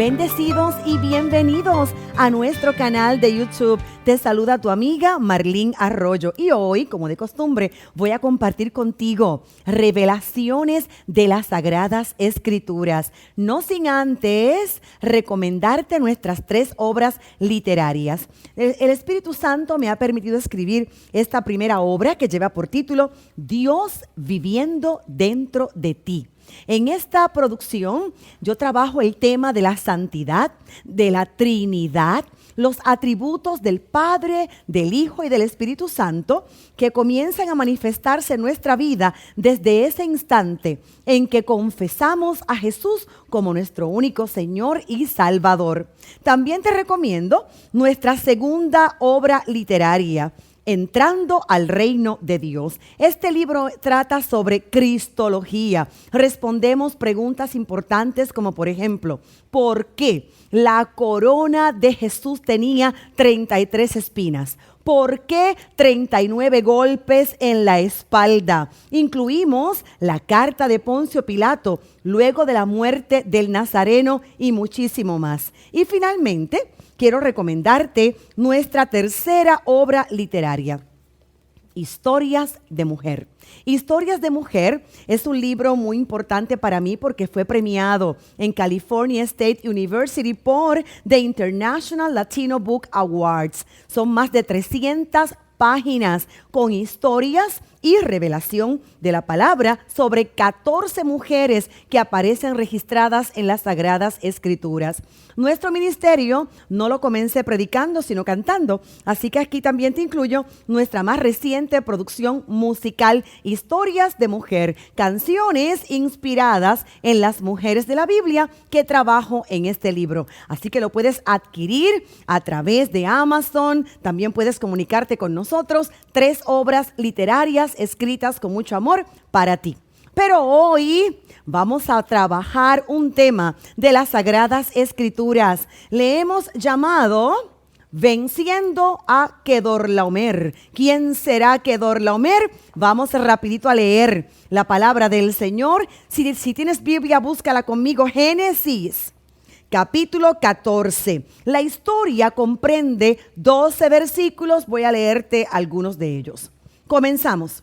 Bendecidos y bienvenidos a nuestro canal de YouTube. Te saluda tu amiga Marlene Arroyo y hoy, como de costumbre, voy a compartir contigo revelaciones de las Sagradas Escrituras. No sin antes recomendarte nuestras 3 obras literarias. El Espíritu Santo me ha permitido escribir esta primera obra que lleva por título Dios viviendo dentro de ti. En esta producción yo trabajo el tema de la santidad, de la Trinidad, los atributos del Padre, del Hijo y del Espíritu Santo que comienzan a manifestarse en nuestra vida desde ese instante en que confesamos a Jesús como nuestro único Señor y Salvador. También te recomiendo nuestra segunda obra literaria, Entrando al Reino de Dios. Este libro trata sobre cristología. Respondemos preguntas importantes como por ejemplo, ¿por qué la corona de Jesús tenía 33 espinas? ¿Por qué 39 golpes en la espalda? Incluimos la carta de Poncio Pilato luego de la muerte del Nazareno y muchísimo más. Y finalmente, quiero recomendarte nuestra tercera obra literaria, Historias de Mujer. Historias de Mujer es un libro muy importante para mí porque fue premiado en California State University por The International Latino Book Awards. Son más de 300 páginas con historias y revelación de la palabra sobre 14 mujeres que aparecen registradas en las Sagradas Escrituras. Nuestro ministerio no lo comencé predicando, sino cantando, así que aquí también te incluyo nuestra más reciente producción musical, Historias de Mujer, canciones inspiradas en las mujeres de la Biblia que trabajo en este libro. Así que lo puedes adquirir a través de Amazon, también puedes comunicarte con nosotros, 3 obras literarias escritas con mucho amor para ti. Pero hoy vamos a trabajar un tema de las Sagradas Escrituras. Le hemos llamado Venciendo a Kedorlaomer. ¿Quién será Kedorlaomer? Vamos rapidito a leer la palabra del Señor. Si tienes Biblia, búscala conmigo. Génesis, capítulo 14. La historia comprende 12 versículos. Voy a leerte algunos de ellos. Comenzamos.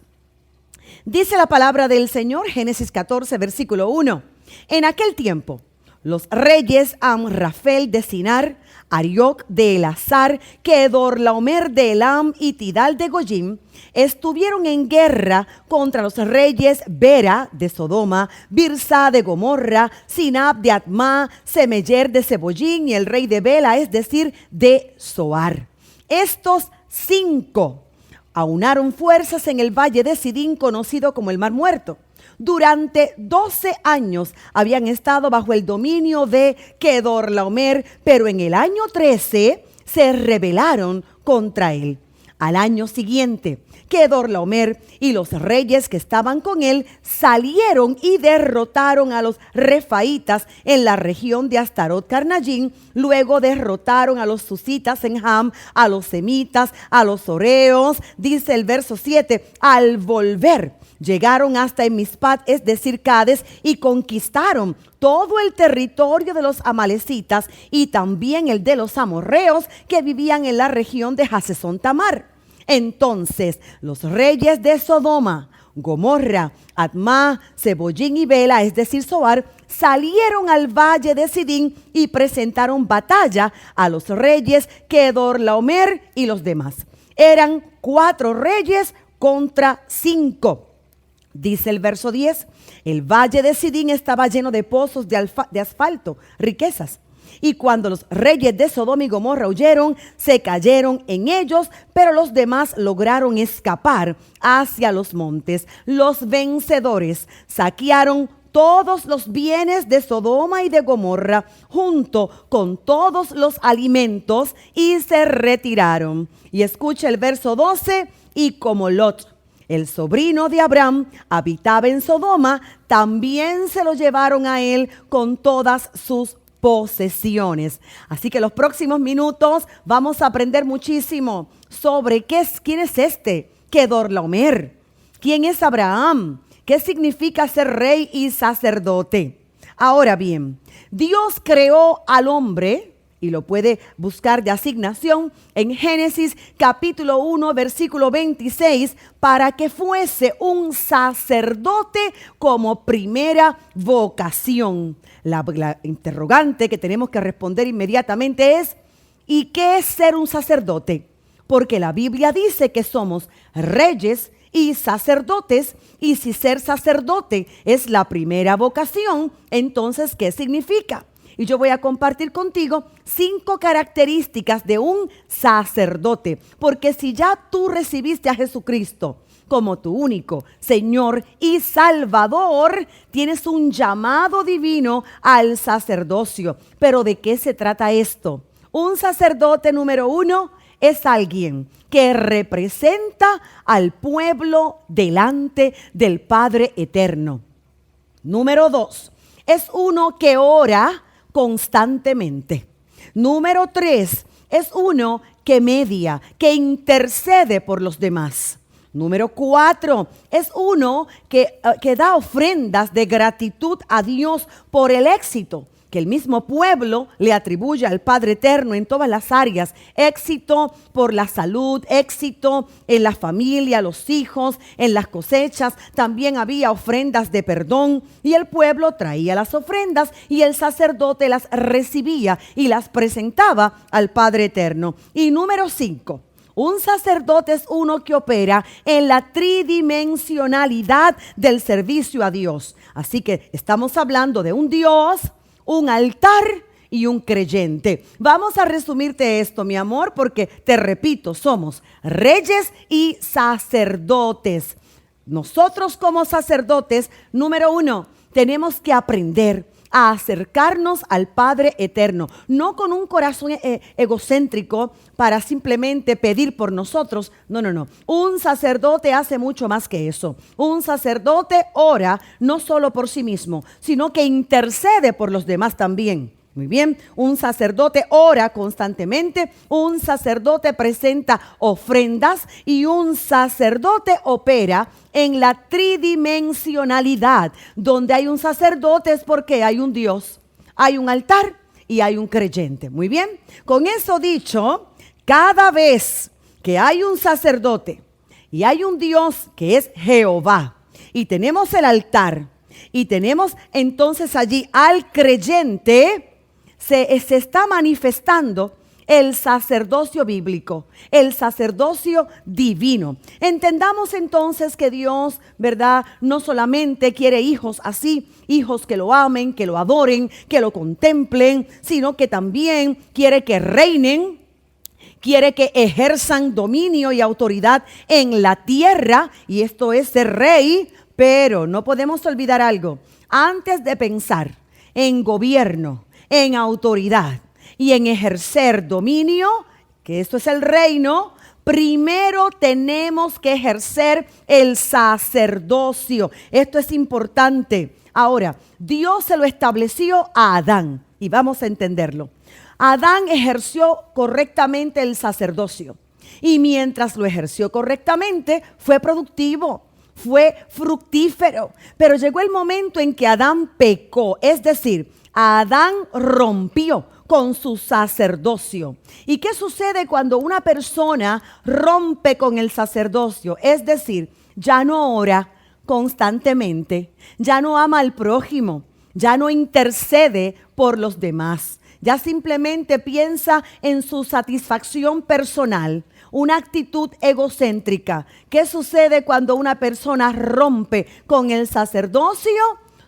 Dice la palabra del Señor, Génesis 14, versículo 1. En aquel tiempo, los reyes Amrafel de Sinar, Arioc de Elazar, Kedorlaomer de Elam y Tidal de Goyim estuvieron en guerra contra los reyes Bera de Sodoma, Birsa de Gomorra, Sinab de Adma, Semeyer de Sebollín y el rey de Bela, es decir, de Zoar. Estos 5 aunaron fuerzas en el valle de Sidín, conocido como el Mar Muerto. Durante 12 años habían estado bajo el dominio de Kedorlaomer, pero en el año 13 se rebelaron contra él. Al año siguiente, Kedorlaomer y los reyes que estaban con él salieron y derrotaron a los refaitas en la región de Astarot Carnayín. Luego derrotaron a los susitas en Ham, a los semitas, a los oreos. Dice el verso 7, al volver llegaron hasta Emispat, es decir, Cades, y conquistaron todo el territorio de los amalecitas y también el de los amorreos que vivían en la región de Hasesón Tamar. Entonces los reyes de Sodoma, Gomorra, Adma, Sebollín y Bela, es decir, Zoar, salieron al valle de Sidín y presentaron batalla a los reyes Kedorlaomer y los demás. Eran 4 reyes contra 5. Dice el verso 10, el valle de Sidín estaba lleno de pozos de asfalto, riquezas. Y cuando los reyes de Sodoma y Gomorra huyeron, se cayeron en ellos, pero los demás lograron escapar hacia los montes. Los vencedores saquearon todos los bienes de Sodoma y de Gomorra, junto con todos los alimentos, y se retiraron. Y escucha el verso 12, y como Lot, el sobrino de Abraham, habitaba en Sodoma, también se lo llevaron a él con todas sus posesiones. Así que los próximos minutos vamos a aprender muchísimo sobre quién es este Kedorlaomer, quién es Abraham, qué significa ser rey y sacerdote. Ahora bien, Dios creó al hombre, y lo puede buscar de asignación en Génesis capítulo 1, versículo 26, para que fuese un sacerdote como primera vocación. La interrogante que tenemos que responder inmediatamente es, ¿y qué es ser un sacerdote? Porque la Biblia dice que somos reyes y sacerdotes, y si ser sacerdote es la primera vocación, entonces, ¿qué significa? Y yo voy a compartir contigo 5 características de un sacerdote, porque si ya tú recibiste a Jesucristo como tu único Señor y Salvador, tienes un llamado divino al sacerdocio. Pero ¿de qué se trata esto? Un sacerdote, número 1, es alguien que representa al pueblo delante del Padre Eterno. Número 2, es uno que ora constantemente. Número 3, es uno que media, que intercede por los demás. Número 4, es uno que da ofrendas de gratitud a Dios por el éxito que el mismo pueblo le atribuye al Padre Eterno en todas las áreas. Éxito por la salud, éxito en la familia, los hijos, en las cosechas. También había ofrendas de perdón y el pueblo traía las ofrendas y el sacerdote las recibía y las presentaba al Padre Eterno. Y número 5. Un sacerdote es uno que opera en la tridimensionalidad del servicio a Dios. Así que estamos hablando de un Dios, un altar y un creyente. Vamos a resumirte esto, mi amor, porque te repito, somos reyes y sacerdotes. Nosotros como sacerdotes, número 1, tenemos que aprender a acercarnos al Padre Eterno, no con un corazón egocéntrico para simplemente pedir por nosotros. No. Un sacerdote hace mucho más que eso. Un sacerdote ora no solo por sí mismo, sino que intercede por los demás también. Muy bien, un sacerdote ora constantemente, un sacerdote presenta ofrendas y un sacerdote opera en la tridimensionalidad. Donde hay un sacerdote es porque hay un Dios, hay un altar y hay un creyente. Muy bien, con eso dicho, cada vez que hay un sacerdote y hay un Dios que es Jehová y tenemos el altar y tenemos entonces allí al creyente, se está manifestando el sacerdocio bíblico, el sacerdocio divino. Entendamos entonces que Dios, ¿verdad?, no solamente quiere hijos así, hijos que lo amen, que lo adoren, que lo contemplen, sino que también quiere que reinen, quiere que ejerzan dominio y autoridad en la tierra, y esto es ser rey. Pero no podemos olvidar algo: antes de pensar en gobierno, en autoridad y en ejercer dominio, que esto es el reino, primero tenemos que ejercer el sacerdocio. Esto es importante. Ahora, Dios se lo estableció a Adán y vamos a entenderlo. Adán ejerció correctamente el sacerdocio y mientras lo ejerció correctamente fue productivo, fue fructífero. Pero llegó el momento en que Adán pecó, es decir, Adán rompió con su sacerdocio. ¿Y qué sucede cuando una persona rompe con el sacerdocio? Es decir, ya no ora constantemente, ya no ama al prójimo, ya no intercede por los demás, ya simplemente piensa en su satisfacción personal, una actitud egocéntrica. ¿Qué sucede cuando una persona rompe con el sacerdocio?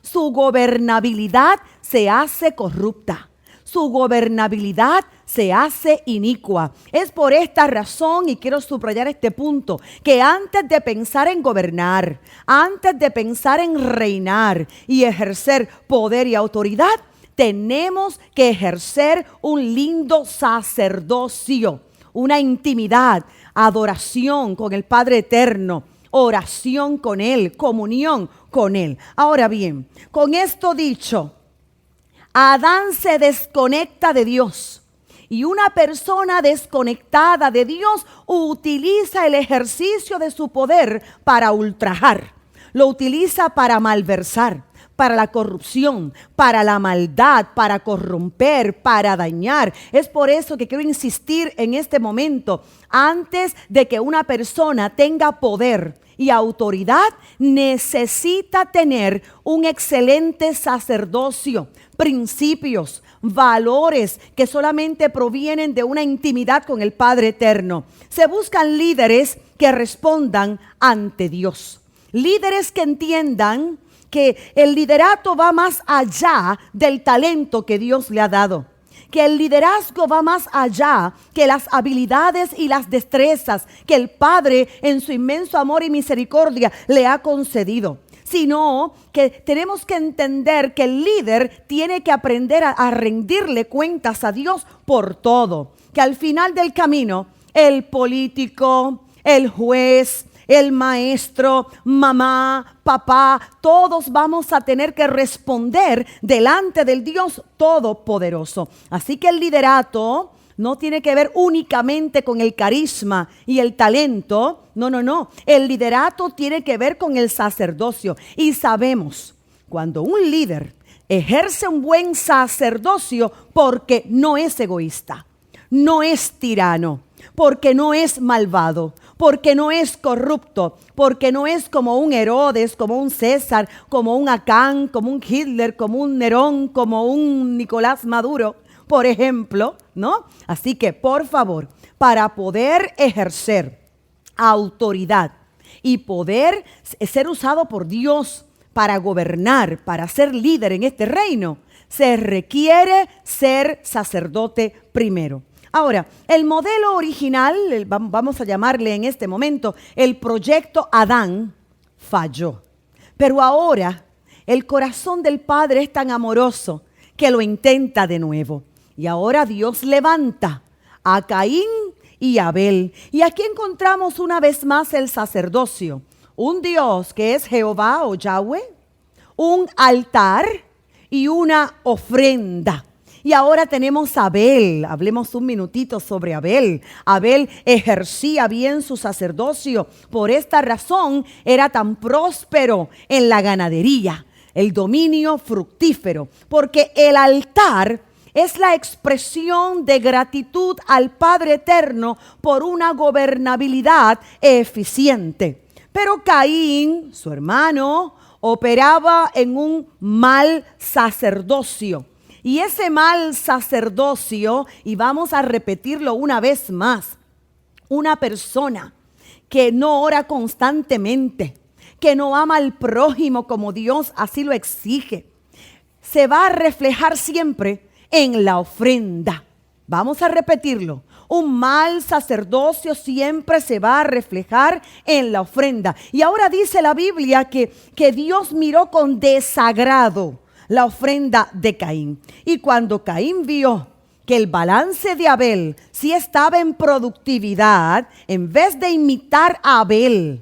Su gobernabilidad se hace corrupta. Su gobernabilidad se hace inicua. Es por esta razón, y quiero subrayar este punto, que antes de pensar en gobernar, antes de pensar en reinar y ejercer poder y autoridad, tenemos que ejercer un lindo sacerdocio, una intimidad, adoración con el Padre Eterno, oración con Él, comunión con Él. Ahora bien, con esto dicho, Adán se desconecta de Dios y una persona desconectada de Dios utiliza el ejercicio de su poder para ultrajar, lo utiliza para malversar, para la corrupción, para la maldad, para corromper, para dañar. Es por eso que quiero insistir en este momento. Antes de que una persona tenga poder y autoridad, necesita tener un excelente sacerdocio, principios, valores que solamente provienen de una intimidad con el Padre Eterno. Se buscan líderes que respondan ante Dios. Líderes que entiendan que el liderato va más allá del talento que Dios le ha dado. Que el liderazgo va más allá que las habilidades y las destrezas que el Padre en su inmenso amor y misericordia le ha concedido. Sino que tenemos que entender que el líder tiene que aprender a rendirle cuentas a Dios por todo. Que al final del camino, el político, el juez, el maestro, mamá, papá, todos vamos a tener que responder delante del Dios Todopoderoso. Así que el liderato no tiene que ver únicamente con el carisma y el talento. No. El liderato tiene que ver con el sacerdocio. Y sabemos, cuando un líder ejerce un buen sacerdocio, porque no es egoísta, no es tirano, porque no es malvado, porque no es corrupto, porque no es como un Herodes, como un César, como un Acán, como un Hitler, como un Nerón, como un Nicolás Maduro, por ejemplo, ¿no? Así que, por favor, para poder ejercer autoridad y poder ser usado por Dios para gobernar, para ser líder en este reino, se requiere ser sacerdote primero. Ahora, el modelo original, vamos a llamarle en este momento, el proyecto Adán, falló. Pero ahora el corazón del Padre es tan amoroso que lo intenta de nuevo. Y ahora Dios levanta a Caín y Abel. Y aquí encontramos una vez más el sacerdocio. Un Dios que es Jehová o Yahweh, un altar y una ofrenda. Y ahora tenemos a Abel. Hablemos un minutito sobre Abel. Abel ejercía bien su sacerdocio. Por esta razón era tan próspero en la ganadería, el dominio fructífero. Porque el altar es la expresión de gratitud al Padre Eterno por una gobernabilidad eficiente. Pero Caín, su hermano, operaba en un mal sacerdocio. Y ese mal sacerdocio, y vamos a repetirlo una vez más, una persona que no ora constantemente, que no ama al prójimo como Dios así lo exige, se va a reflejar siempre en la ofrenda. Vamos a repetirlo. Un mal sacerdocio siempre se va a reflejar en la ofrenda. Y ahora dice la Biblia que Dios miró con desagrado la ofrenda de Caín. Y cuando Caín vio que el balance de Abel sí estaba en productividad, en vez de imitar a Abel,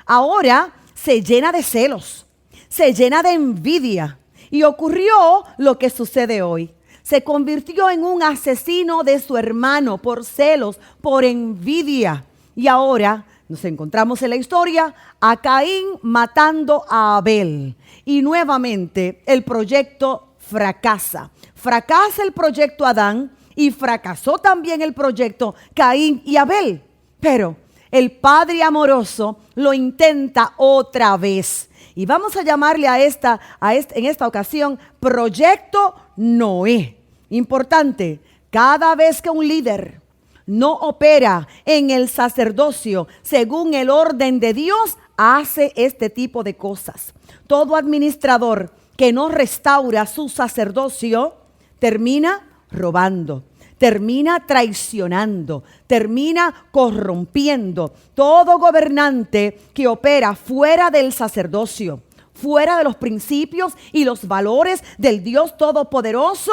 ahora se llena de celos, se llena de envidia. Y ocurrió lo que sucede hoy. Se convirtió en un asesino de su hermano por celos, por envidia. Y ahora nos encontramos en la historia a Caín matando a Abel. Y nuevamente el proyecto fracasa. Fracasa el proyecto Adán y fracasó también el proyecto Caín y Abel. Pero el Padre amoroso lo intenta otra vez. Y vamos a llamarle en esta ocasión Proyecto Noé. Importante, cada vez que un líder no opera en el sacerdocio según el orden de Dios, hace este tipo de cosas. Todo administrador que no restaura su sacerdocio termina robando, termina traicionando, termina corrompiendo. Todo gobernante que opera fuera del sacerdocio, fuera de los principios y los valores del Dios Todopoderoso,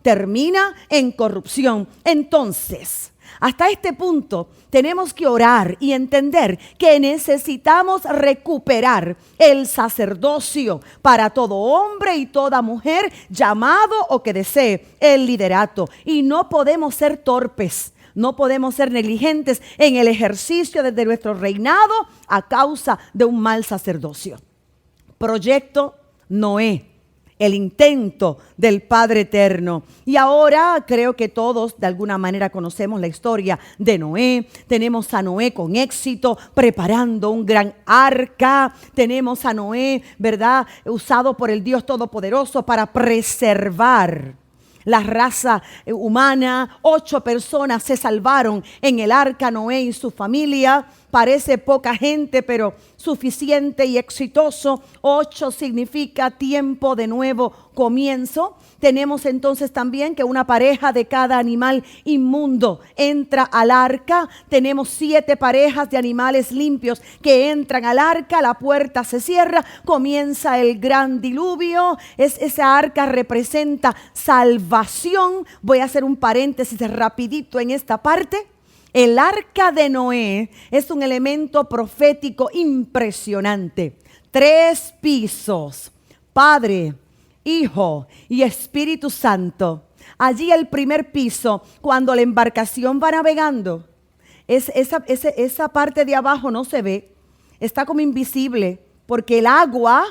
termina en corrupción. Entonces, hasta este punto tenemos que orar y entender que necesitamos recuperar el sacerdocio para todo hombre y toda mujer llamado o que desee el liderato. Y no podemos ser torpes, no podemos ser negligentes en el ejercicio desde nuestro reinado a causa de un mal sacerdocio. Proyecto Noé. el intento del Padre Eterno. Y ahora creo que todos de alguna manera conocemos la historia de Noé. Tenemos a Noé con éxito preparando un gran arca. Tenemos a Noé, ¿verdad?, usado por el Dios Todopoderoso para preservar la raza humana. 8 personas se salvaron en el arca, Noé y su familia. Parece poca gente, pero suficiente y exitoso. 8 significa tiempo de nuevo comienzo. Tenemos entonces también que una pareja de cada animal inmundo entra al arca. Tenemos 7 parejas de animales limpios que entran al arca. La puerta se cierra, comienza el gran diluvio. Esa arca representa salvación. Voy a hacer un paréntesis rapidito en esta parte. El arca de Noé es un elemento profético impresionante. 3 pisos, Padre, Hijo y Espíritu Santo. Allí el primer piso, cuando la embarcación va navegando, esa parte de abajo no se ve, está como invisible, porque el agua,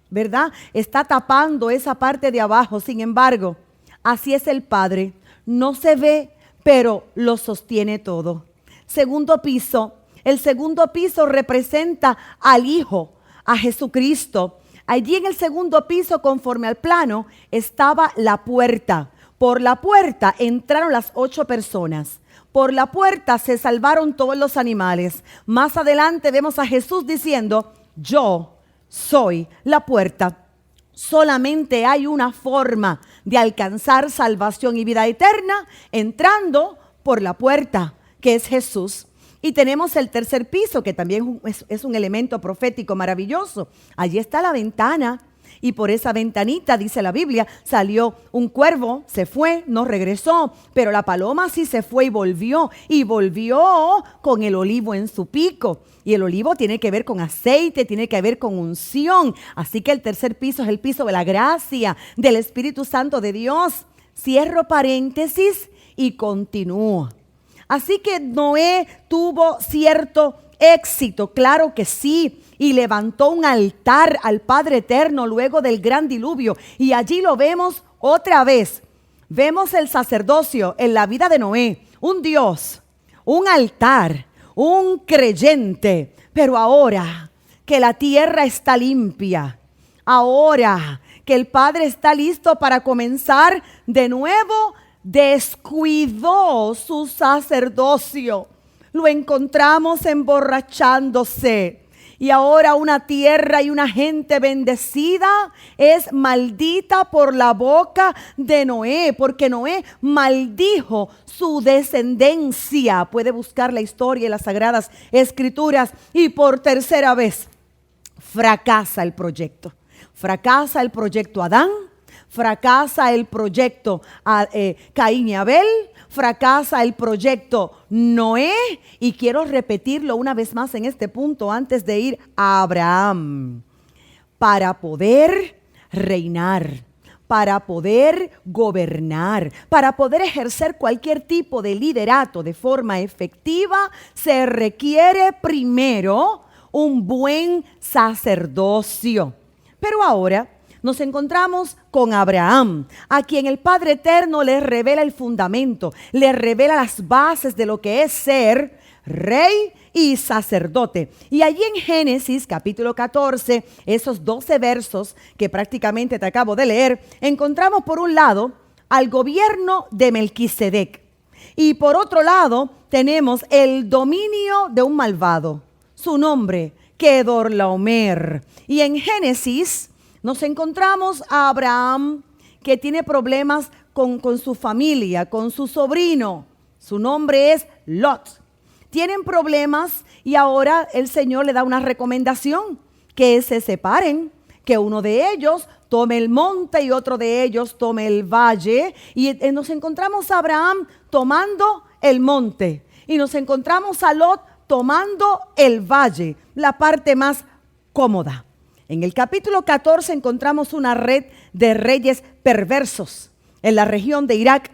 ¿verdad?, está tapando esa parte de abajo. Sin embargo, así es el Padre, no se ve, pero lo sostiene todo. Segundo piso, el segundo piso representa al Hijo, a Jesucristo. Allí en el segundo piso, conforme al plano, estaba la puerta. Por la puerta entraron las 8 personas. Por la puerta se salvaron todos los animales. Más adelante vemos a Jesús diciendo: yo soy la puerta. Solamente hay una forma de alcanzar salvación y vida eterna: entrando por la puerta, que es Jesús. Y tenemos el tercer piso, que también es un elemento profético maravilloso. Allí está la ventana, y por esa ventanita, dice la Biblia, salió un cuervo, se fue, no regresó, pero la paloma sí se fue y volvió con el olivo en su pico. Y el olivo tiene que ver con aceite, tiene que ver con unción. Así que el tercer piso es el piso de la gracia del Espíritu Santo de Dios. Cierro paréntesis y continúo. Así que Noé tuvo cierto éxito, claro que sí, y levantó un altar al Padre Eterno luego del gran diluvio. Y allí lo vemos otra vez. Vemos el sacerdocio en la vida de Noé, un Dios, un altar, un creyente. Pero ahora que la tierra está limpia, ahora que el Padre está listo para comenzar de nuevo, descuidó su sacerdocio. Lo encontramos emborrachándose. Y ahora una tierra y una gente bendecida es maldita por la boca de Noé, porque Noé maldijo su descendencia. Puede buscar la historia y las Sagradas Escrituras. Y por tercera vez fracasa el proyecto. Fracasa el proyecto Adán. Fracasa el proyecto Caín y Abel, fracasa el proyecto Noé, y quiero repetirlo una vez más en este punto antes de ir a Abraham. Para poder reinar, para poder gobernar, para poder ejercer cualquier tipo de liderato de forma efectiva, se requiere primero un buen sacerdocio. Pero ahora nos encontramos con Abraham, a quien el Padre Eterno le revela el fundamento, le revela las bases de lo que es ser rey y sacerdote. Y allí en Génesis capítulo 14, esos 12 versos que prácticamente te acabo de leer, encontramos por un lado al gobierno de Melquisedec, y por otro lado tenemos el dominio de un malvado, su nombre Kedorlaomer. Y en Génesis nos encontramos a Abraham, que tiene problemas con su familia, con su sobrino. Su nombre es Lot. Tienen problemas y ahora el Señor le da una recomendación: que se separen, que uno de ellos tome el monte y otro de ellos tome el valle. Y nos encontramos a Abraham tomando el monte y nos encontramos a Lot tomando el valle, la parte más cómoda. En el capítulo 14 encontramos una red de reyes perversos en la región de Irak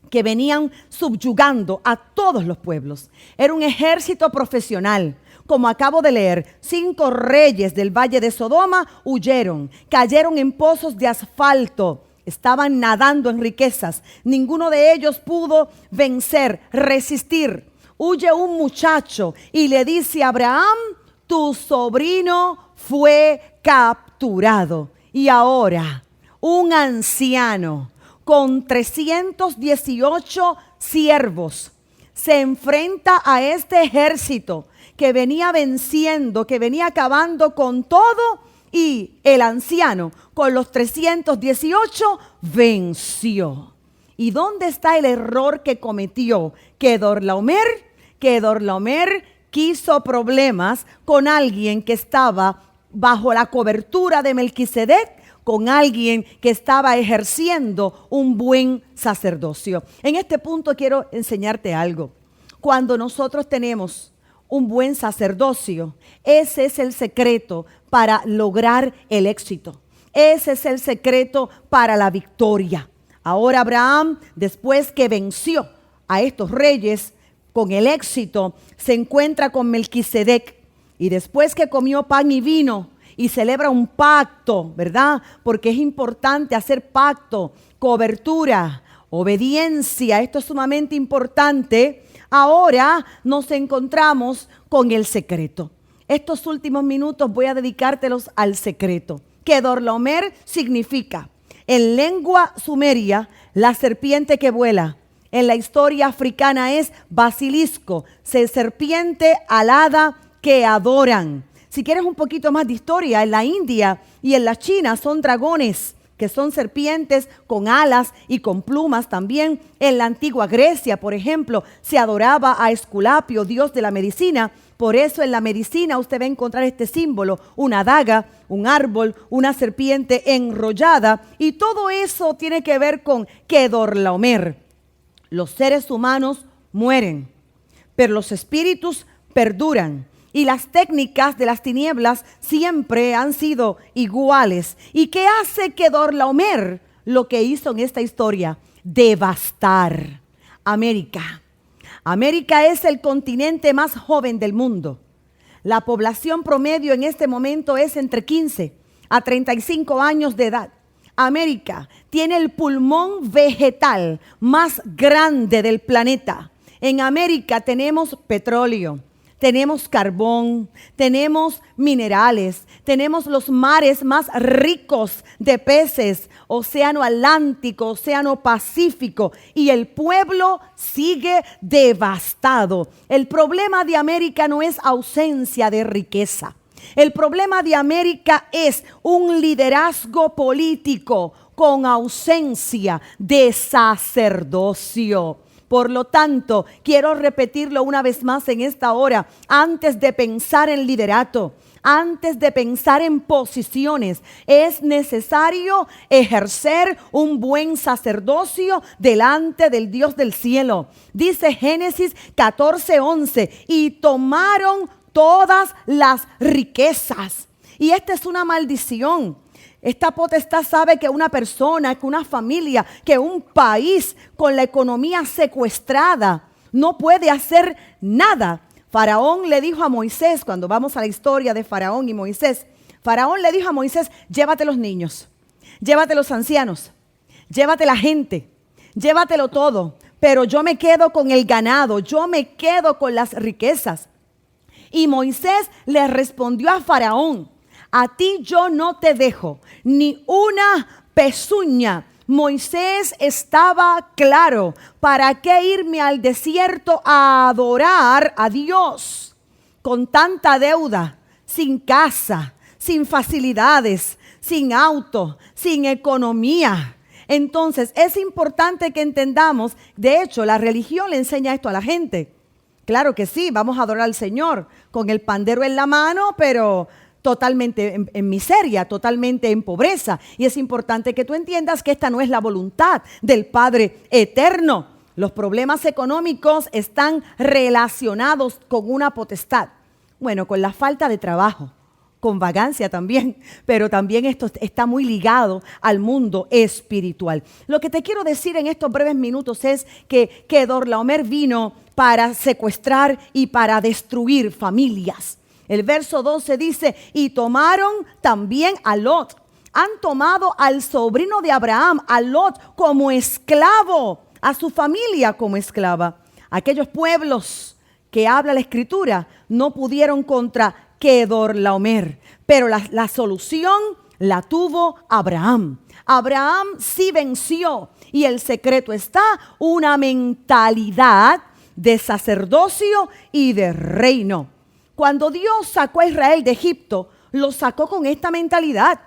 que venían subyugando a todos los pueblos. Era un ejército profesional como acabo de leer, 5 reyes del valle de Sodoma huyeron, cayeron en pozos de asfalto, estaban nadando en riquezas. Ninguno de ellos pudo vencer, resistir. Huye un muchacho y le dice a Abraham: tu sobrino fue capturado. Y ahora un anciano con 318 siervos se enfrenta a este ejército que venía venciendo, que venía acabando con todo, y el anciano con los 318 venció. ¿Y dónde está el error que cometió Kedorlaomer? Kedorlaomer quiso problemas con alguien que estaba bajo la cobertura de Melquisedec, con alguien que estaba ejerciendo un buen sacerdocio. En este punto quiero enseñarte algo. Cuando nosotros tenemos un buen sacerdocio, ese es el secreto para lograr el éxito. Ese es el secreto para la victoria. Ahora Abraham, después que venció a estos reyes con el éxito, se encuentra con Melquisedec, y después que comió pan y vino y celebra un pacto, ¿verdad? Porque es importante hacer pacto, cobertura, obediencia. Esto es sumamente importante. Ahora nos encontramos con el secreto. Estos últimos minutos voy a dedicártelos al secreto. Kedorlaomer significa, en lengua sumeria, la serpiente que vuela. En la historia africana es basilisco, serpiente alada que adoran. Si quieres un poquito más de historia, en la India y en la China son dragones, que son serpientes con alas y con plumas también. En la antigua Grecia, por ejemplo, se adoraba a Esculapio, dios de la medicina. Por eso en la medicina usted va a encontrar este símbolo, una daga, un árbol, una serpiente enrollada. Y todo eso tiene que ver con Kedorlaomer. Los seres humanos mueren, pero los espíritus perduran. Y las técnicas de las tinieblas siempre han sido iguales. ¿Y qué hace Kedorlaomer? Lo que hizo en esta historia: devastar América. América es el continente más joven del mundo. La población promedio en este momento es entre 15 a 35 años de edad. América tiene el pulmón vegetal más grande del planeta. En América tenemos petróleo, tenemos carbón, tenemos minerales, tenemos los mares más ricos de peces, Océano Atlántico, Océano Pacífico, y el pueblo sigue devastado. El problema de América no es ausencia de riqueza. El problema de América es un liderazgo político con ausencia de sacerdocio. Por lo tanto, quiero repetirlo una vez más en esta hora. Antes de pensar en liderato, antes de pensar en posiciones, es necesario ejercer un buen sacerdocio delante del Dios del cielo. Dice Génesis 14:11, y tomaron todas las riquezas. Y esta es una maldición. Esta potestad sabe que una persona, que una familia, que un país con la economía secuestrada no puede hacer nada. Faraón le dijo a Moisés, cuando vamos a la historia de Faraón y Moisés, Faraón le dijo a Moisés: llévate los niños, llévate los ancianos, llévate la gente, llévatelo todo, pero yo me quedo con el ganado, yo me quedo con las riquezas. Y Moisés le respondió a Faraón: a ti yo no te dejo ni una pezuña. Moisés estaba claro: ¿para qué irme al desierto a adorar a Dios con tanta deuda, sin casa, sin facilidades, sin auto, sin economía? Entonces es importante que entendamos, de hecho la religión le enseña esto a la gente. Claro que sí, vamos a adorar al Señor con el pandero en la mano, pero totalmente en miseria, totalmente en pobreza. Y es importante que tú entiendas que esta no es la voluntad del Padre eterno. Los problemas económicos están relacionados con una potestad. Bueno, con la falta de trabajo, con vagancia también, pero también esto está muy ligado al mundo espiritual. Lo que te quiero decir en estos breves minutos es que Kedorlaomer vino para secuestrar y para destruir familias. El verso 12 dice, y tomaron también a Lot. Han tomado al sobrino de Abraham, a Lot, como esclavo, a su familia como esclava. Aquellos pueblos que habla la Escritura no pudieron contra Kedorlaomer, pero la solución la tuvo Abraham. Abraham sí venció, y el secreto está una mentalidad de sacerdocio y de reino. Cuando Dios sacó a Israel de Egipto, lo sacó con esta mentalidad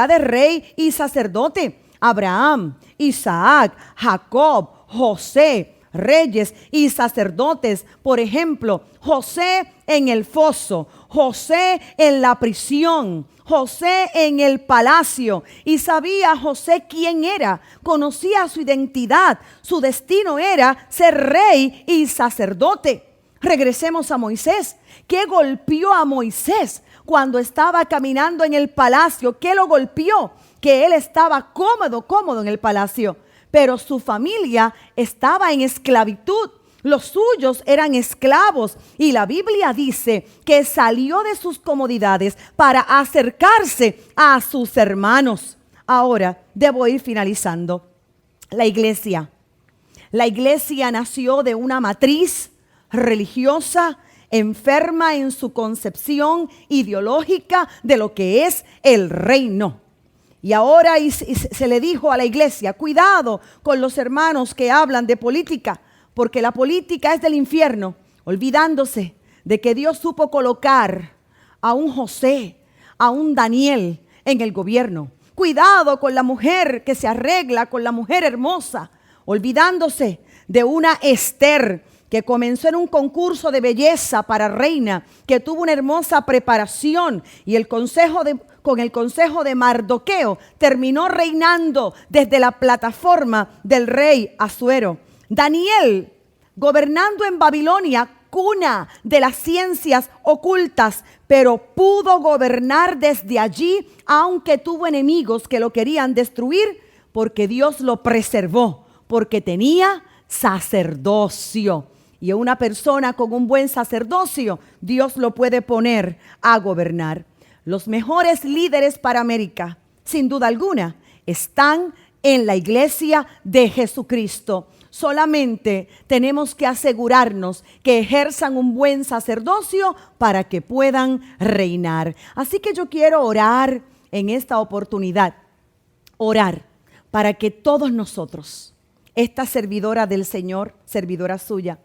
de rey y sacerdote. Abraham, Isaac, Jacob, José, reyes y sacerdotes. Por ejemplo, José en el foso, José en la prisión, José en el palacio. Y sabía José quién era, conocía su identidad, su destino era ser rey y sacerdote. Regresemos a Moisés. ¿Qué golpeó a Moisés cuando estaba caminando en el palacio? ¿Qué lo golpeó? Que él estaba cómodo en el palacio, pero su familia estaba en esclavitud. Los suyos eran esclavos, y la Biblia dice que salió de sus comodidades para acercarse a sus hermanos. Ahora debo ir finalizando. La iglesia nació de una matriz religiosa enferma en su concepción ideológica de lo que es el reino. Y ahora se le dijo a la iglesia, cuidado con los hermanos que hablan de política, porque la política es del infierno, olvidándose de que Dios supo colocar a un José, a un Daniel en el gobierno. Cuidado con la mujer que se arregla, con la mujer hermosa, olvidándose de una Esther que comenzó en un concurso de belleza para reina, que tuvo una hermosa preparación, y con el consejo de Mardoqueo terminó reinando desde la plataforma del rey Asuero. Daniel, gobernando en Babilonia, cuna de las ciencias ocultas, pero pudo gobernar desde allí, aunque tuvo enemigos que lo querían destruir, porque Dios lo preservó, porque tenía sacerdocio. Y a una persona con un buen sacerdocio, Dios lo puede poner a gobernar. Los mejores líderes para América, sin duda alguna, están en la iglesia de Jesucristo. Solamente tenemos que asegurarnos que ejerzan un buen sacerdocio para que puedan reinar. Así que yo quiero orar en esta oportunidad. Orar para que todos nosotros, esta servidora del Señor, servidora suya,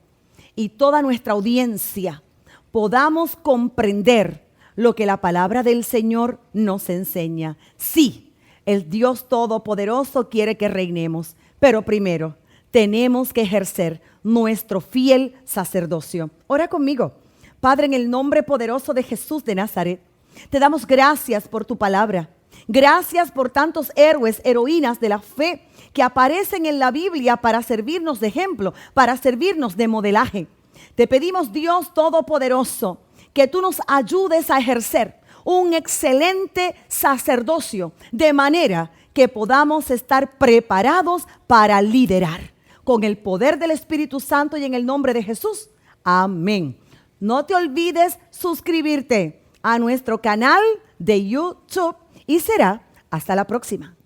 y toda nuestra audiencia, podamos comprender lo que la palabra del Señor nos enseña. Sí, el Dios Todopoderoso quiere que reinemos, pero primero tenemos que ejercer nuestro fiel sacerdocio. Ora conmigo. Padre, en el nombre poderoso de Jesús de Nazaret, te damos gracias por tu palabra. Gracias por tantos héroes, heroínas de la fe que aparecen en la Biblia para servirnos de ejemplo, para servirnos de modelaje. Te pedimos, Dios Todopoderoso, que tú nos ayudes a ejercer un excelente sacerdocio, de manera que podamos estar preparados para liderar. Con el poder del Espíritu Santo y en el nombre de Jesús. Amén. No te olvides suscribirte a nuestro canal de YouTube y será hasta la próxima.